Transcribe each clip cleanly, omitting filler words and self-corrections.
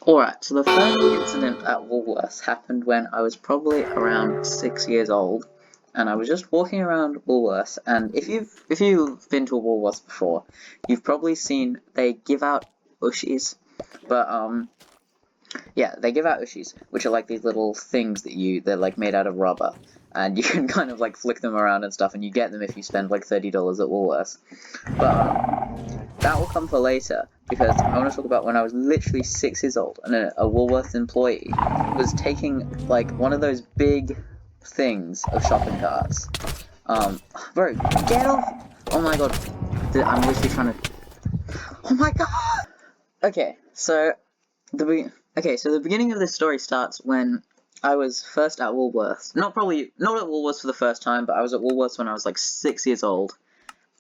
Alright, so the first incident at Woolworths happened when I was probably around 6 years old, and I was just walking around Woolworths, and if you've been to a Woolworths before, you've probably seen they give out ushies, but yeah, they give out ushies, which are like these little things they're like made out of rubber, and you can kind of like flick them around and stuff, and you get them if you spend like $30 at Woolworths. But that will come for later, because I want to talk about when I was literally 6 years old, and a Woolworths employee was taking like one of those big things of shopping carts. Bro, get off! Oh my god, I'm literally trying to. Oh my god! Okay, so the beginning of this story starts when I was first at Woolworths. Not at Woolworths for the first time, but I was at Woolworths when I was like 6 years old.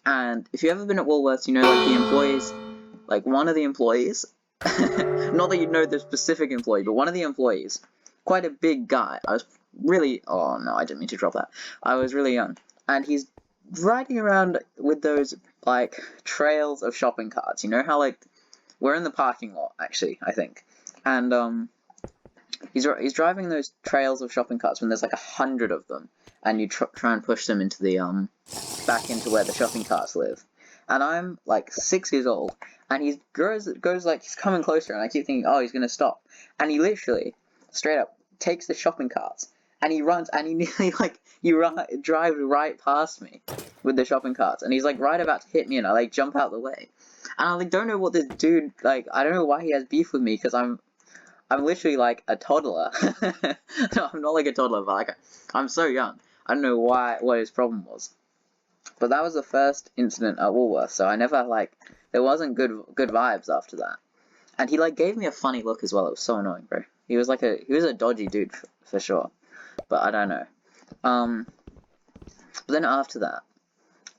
And if you've ever been at Woolworths, you know like the employees, like one of the employees, not that you know the specific employee, but one of the employees, quite a big guy. Oh no, I didn't mean to drop that. I was really young, and he's riding around with those like trails of shopping carts. You know how like we're in the parking lot actually, I think, and he's driving those trails of shopping carts when there's like 100 of them, and you try and push them into the back into where the shopping carts live. And I'm like 6 years old, and he goes like he's coming closer, and I keep thinking, oh, he's gonna stop, and he literally straight up takes the shopping carts, and he runs, and he nearly like drives right past me with the shopping carts, and he's like right about to hit me, and I like jump out the way, and I like don't know what this dude like. I don't know why he has beef with me because I'm literally like a toddler. No, I'm not like a toddler, but like I'm so young. I don't know what his problem was. But that was the first incident at Woolworths, so I never like there wasn't good vibes after that. And he like gave me a funny look as well. It was so annoying, bro. He was a dodgy dude for sure. But I don't know. But then after that,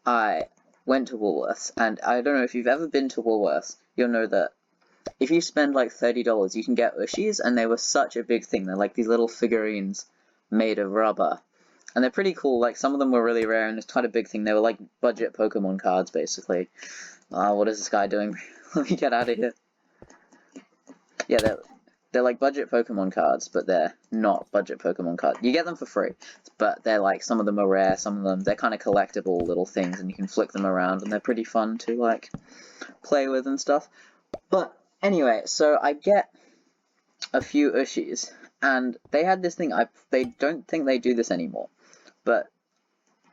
I went to Woolworths, and I don't know if you've ever been to Woolworths, you'll know that if you spend like $30, you can get ushies, and they were such a big thing. They're like these little figurines made of rubber, and they're pretty cool. Like some of them were really rare, and it's quite a big thing. They were like budget Pokemon cards, basically. What is this guy doing? Let me get out of here. Yeah, they're like budget Pokemon cards, but they're not budget Pokemon cards. You get them for free, but they're like some of them are rare, some of them they're kind of collectible little things, and you can flick them around, and they're pretty fun to like play with and stuff. But anyway, so I get a few ushies, and they had this thing. They don't think they do this anymore, but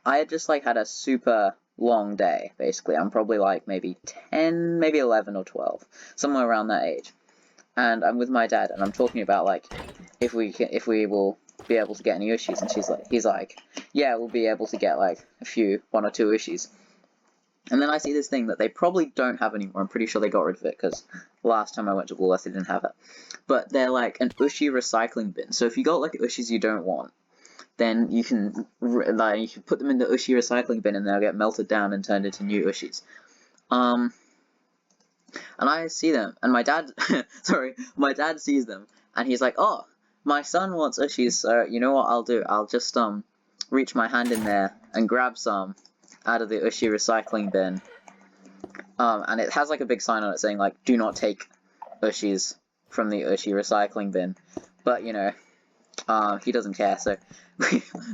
I had just like had a super long day. Basically, I'm probably like maybe 10, maybe 11 or 12, somewhere around that age. And I'm with my dad, and I'm talking about like if we will be able to get any ushies, and he's like, yeah, we'll be able to get like one or two ushies. And then I see this thing that they probably don't have anymore. I'm pretty sure they got rid of it because last time I went to Woolworths they didn't have it. But they're like an ushi recycling bin. So if you got like ushis you don't want, then you can put them in the ushi recycling bin, and they'll get melted down and turned into new ushis. And I see them, and my dad, my dad sees them, and he's like, oh, my son wants ushis, so you know what I'll do? I'll just reach my hand in there and grab some out of the ushi recycling bin. And it has like a big sign on it saying like, do not take ushis from the ushi recycling bin. But you know, he doesn't care, so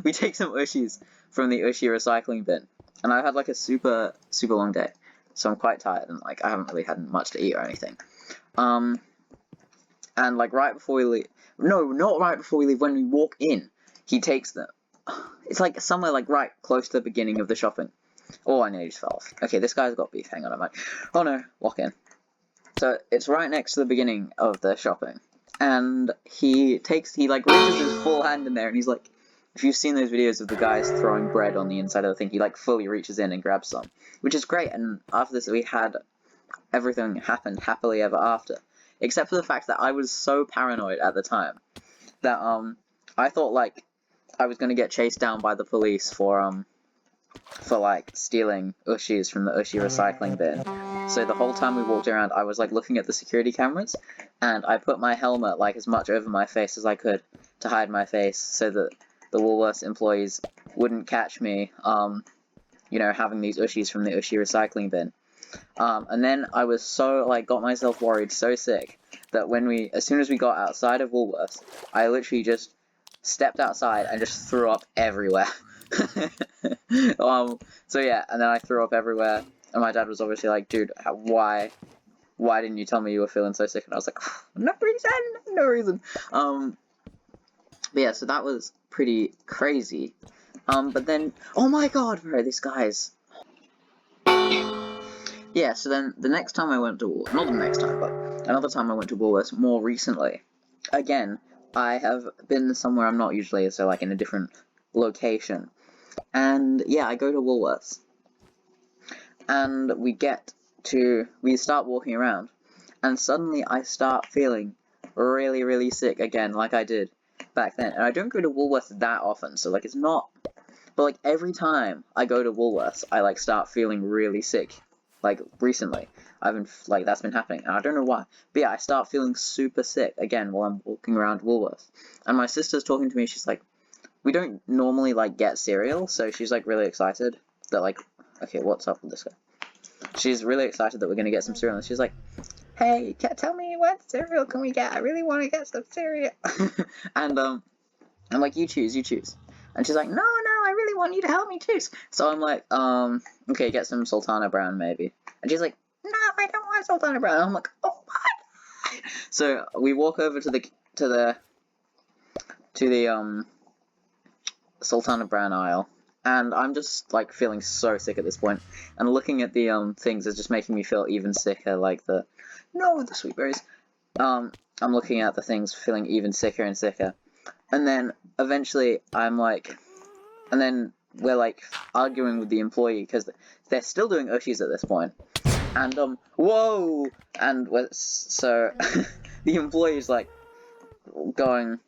we take some ushis from the ushi recycling bin. And I've had like a super long day, so I'm quite tired, and like I haven't really had much to eat or anything. And like right before we leave, no, not right before we leave, when we walk in, he takes them. It's like somewhere like right close to the beginning of the shopping. Oh, I nearly just fell off. Okay, this guy's got beef. Hang on a minute. Oh no, walk in. So it's right next to the beginning of the shopping, and he like reaches his full hand in there, and he's like, if you've seen those videos of the guys throwing bread on the inside of the thing, he like fully reaches in and grabs some, which is great. And after this, we had everything happened happily ever after, except for the fact that I was so paranoid at the time that I thought like I was gonna get chased down by the police for like stealing ushis from the ushi recycling bin. So the whole time we walked around, I was like looking at the security cameras, and I put my helmet like as much over my face as I could to hide my face, so that the Woolworths employees wouldn't catch me, you know, having these ushis from the ushi recycling bin. And then I was so like got myself worried so sick that as soon as we got outside of Woolworths, I literally just stepped outside and just threw up everywhere. So yeah, and then I threw up everywhere, and my dad was obviously like, dude, why didn't you tell me you were feeling so sick? And I was like, no reason. But yeah, so that was pretty crazy. But then, oh my god, bro, these guys. Yeah, so then the next time I went to Woolworths, not the next time, but another time I went to Woolworths more recently. Again, I have been somewhere I'm not usually, so like in a different location. And yeah, I go to Woolworths. And we start walking around. And suddenly I start feeling really, really sick again, like I did back then. And I don't go to Woolworths that often, so like it's not... But like every time I go to Woolworths, I like start feeling really sick. Like recently, I've been like that's been happening, and I don't know why. But yeah, I start feeling super sick again while I'm walking around Woolworths. And my sister's talking to me. She's like, "We don't normally like get cereal," so she's like really excited that like, okay, what's up with this guy? She's really excited that we're gonna get some cereal, and she's like, "Hey, tell me what cereal can we get? I really want to get some cereal." And I'm like, you choose. And she's like, no, I really want you to help me choose. So I'm like, okay, get some Sultana Brown maybe. And she's like, no, I don't want Sultana Brown. And I'm like, oh my. So we walk over to the Sultana Brown aisle, and I'm just like feeling so sick at this point. And looking at the things is just making me feel even sicker. Like the sweet berries. I'm looking at the things, feeling even sicker and sicker. And then eventually I'm like, and then we're like arguing with the employee because they're still doing Ushis at this point. And whoa! And so the employee's like going,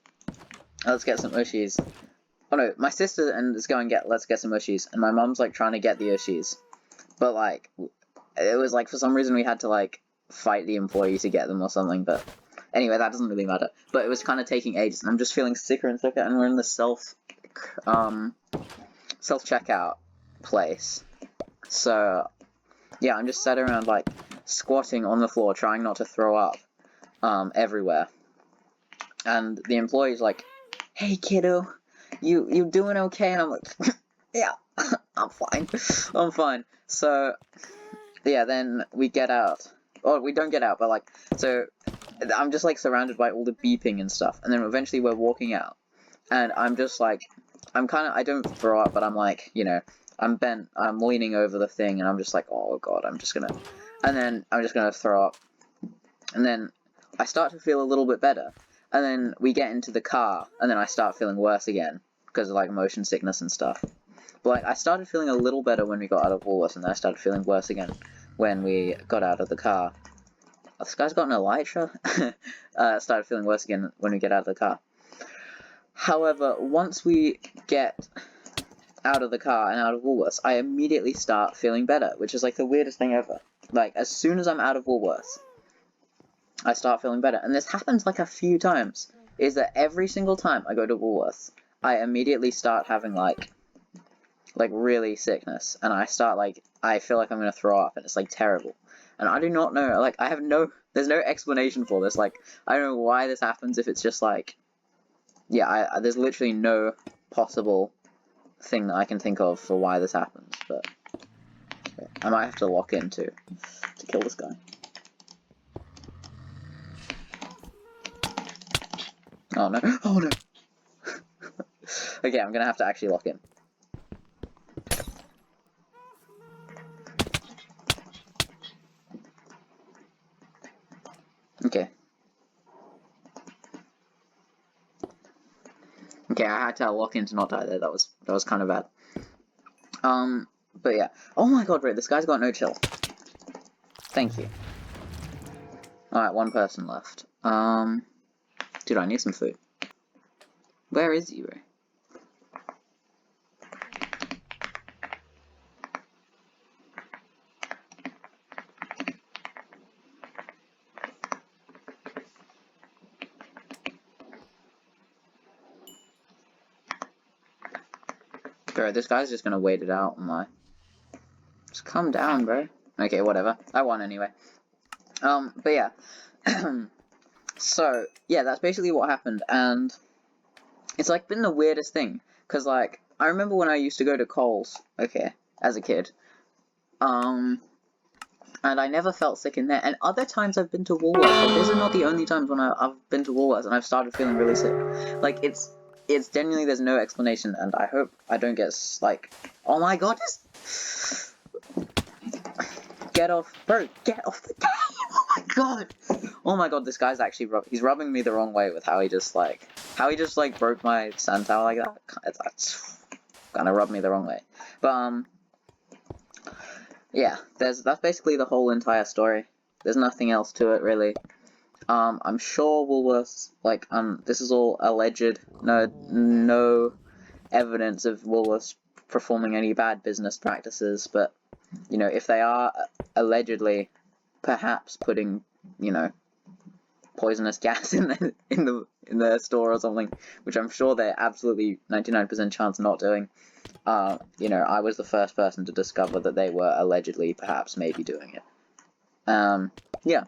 let's get some Ushis. Oh no, my sister is going let's get some Ushis, and my mom's like trying to get the Ushis, but like it was like for some reason we had to like fight the employee to get them or something, but. Anyway, that doesn't really matter. But it was kind of taking ages, and I'm just feeling sicker and sicker, and we're in the self-checkout place. So, yeah, I'm just sat around, like, squatting on the floor, trying not to throw up, everywhere. And the employee's like, hey, kiddo, you doing okay? And I'm like, yeah, I'm fine. So, yeah, then we get out. Or we don't get out, but, like, so... I'm just, like, surrounded by all the beeping and stuff, and then eventually we're walking out, and I'm just, like, I don't throw up, but I'm, like, you know, I'm leaning over the thing, and I'm just, like, oh, God, and then I'm just gonna throw up, and then I start to feel a little bit better, and then we get into the car, and then I start feeling worse again, because of, like, motion sickness and stuff, but, like, I started feeling a little better when we got out of Woolworths, and then I started feeling worse again when we got out of the car. Oh, this guy's got an elytra. Started feeling worse again when we get out of the car. However, once we get out of the car and out of Woolworths, I immediately start feeling better, which is like the weirdest thing ever. Like, as soon as I'm out of Woolworths, I start feeling better. And this happens like a few times, is that every single time I go to Woolworths, I immediately start having like really sickness, and I feel like I'm gonna throw up, and it's like terrible. And I do not know, like, there's no explanation for this, like, I don't know why this happens, if it's just, like, yeah, there's literally no possible thing that I can think of for why this happens, but, okay. I might have to lock in, to kill this guy. Oh, no, oh, no! Okay, I'm gonna have to actually lock in. Okay. Okay, I had to lock in to not die there. That was kind of bad. But yeah. Oh my god, Ray, this guy's got no chill. Thank you. Alright, one person left. Dude, I need some food. Where is he, Ray? Bro, this guy's just gonna wait it out, am I? Just calm down, bro. Okay, whatever. I won anyway. But yeah. So yeah, that's basically what happened, and it's like been the weirdest thing, because like I remember when I used to go to Coles, okay, as a kid, and I never felt sick in there. And other times I've been to Woolworths, like these are not the only times when I've been to Woolworths and I've started feeling really sick. Like it's genuinely, there's no explanation, and I hope I don't get like, oh my god, just get off, bro, get off the game. Oh my god, this guy's actually he's rubbing me the wrong way with how he just like broke my sun towel like that. That's kind of rubbed me the wrong way, but yeah, that's basically the whole entire story. There's nothing else to it really. I'm sure Woolworths, like, this is all alleged. No evidence of Woolworths performing any bad business practices. But you know, if they are allegedly, perhaps putting, you know, poisonous gas in the store or something, which I'm sure they're absolutely 99% chance not doing. You know, I was the first person to discover that they were allegedly, perhaps, maybe doing it. Yeah,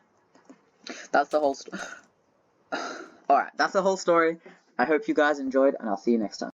that's the whole story. Alright, that's the whole story. I hope you guys enjoyed, and I'll see you next time.